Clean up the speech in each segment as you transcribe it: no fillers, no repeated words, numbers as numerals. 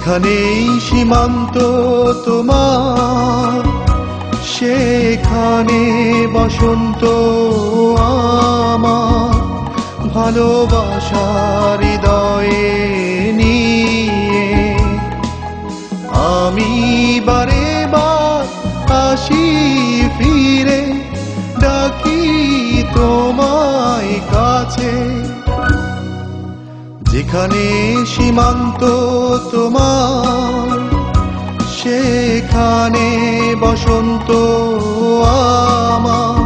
যেখানেই সীমান্ত তোমার সেখানে বসন্ত আমার ভালোবাসার হৃদয়ে নিয়ে আমি বারে বার আসি ফিরে ডাকি তোমায় কাছে যেখানে সীমান্ত তোমার সেখানে বসন্ত আমার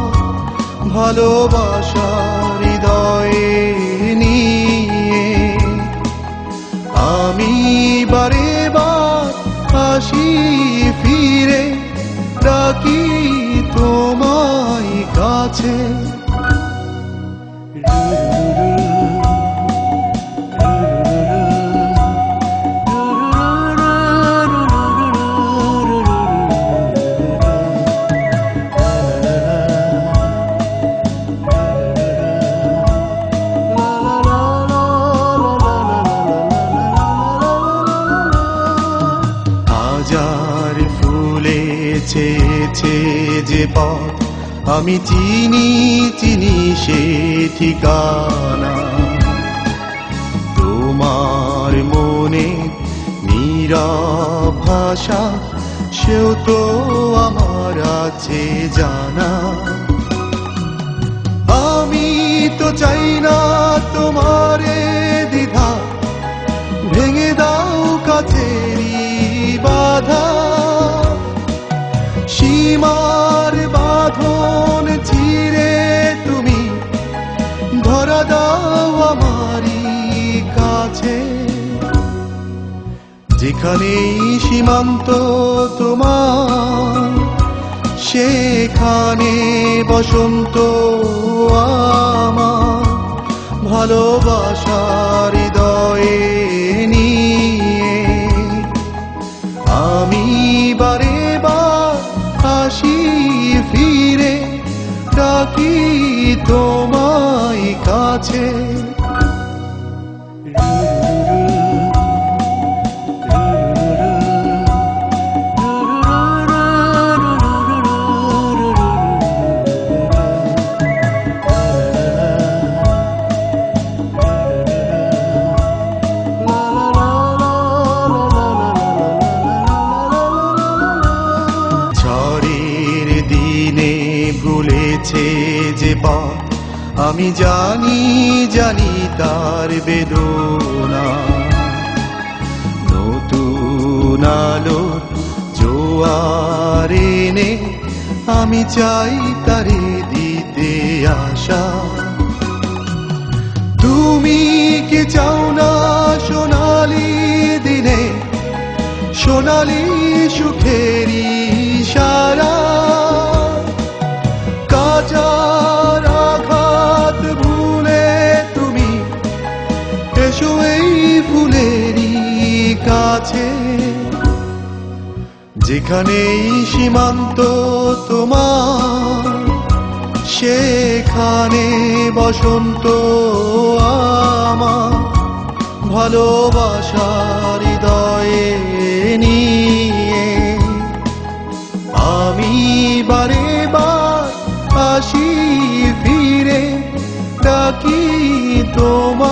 ভালোবাসার হৃদয়ে নিয়ে আমি বারে বার আসি ফিরে ডাকি তোমায় কাছে হাজার ফুলে ছেয়েছে যে পথ আমি চিনি চিনি সে ঠিকানা তোমার মনে নীরব ভাষা সেও তো আমার আছে জানা আমি তো চাই না তোমারে দ্বিধা ভেঙে দাও কাছেরই বাধা সীমার বাঁধন ছিঁড়ে তুমি ধরা দাও আমারই কাছে যেখানেই সীমান্ত তোমার সেখানে বসন্ত আমার ভালোবাসার হৃদয়ে নিয়ে আমি বারে বার আসি ফিরে ডাকি তোমায় কাছে ভুলেছে যে পথ আমি জানি জানি তার বেদনা নতুন আলো জোয়ার এনে আমি চাই তারে দিতে আশা তুমি কি চাও না সোনালি দিনে সোনালি সুখেরই সারা কাজার আঘাত ভুলে তুমি এসো এই ফুলেরই কাছে যেখানেই সীমান্ত তোমার সেখানে বসন্ত আমার ভালোবাসার হৃদয়ে নিয়ে আমি বারে বার আসি ফিরে ডাকি তোমার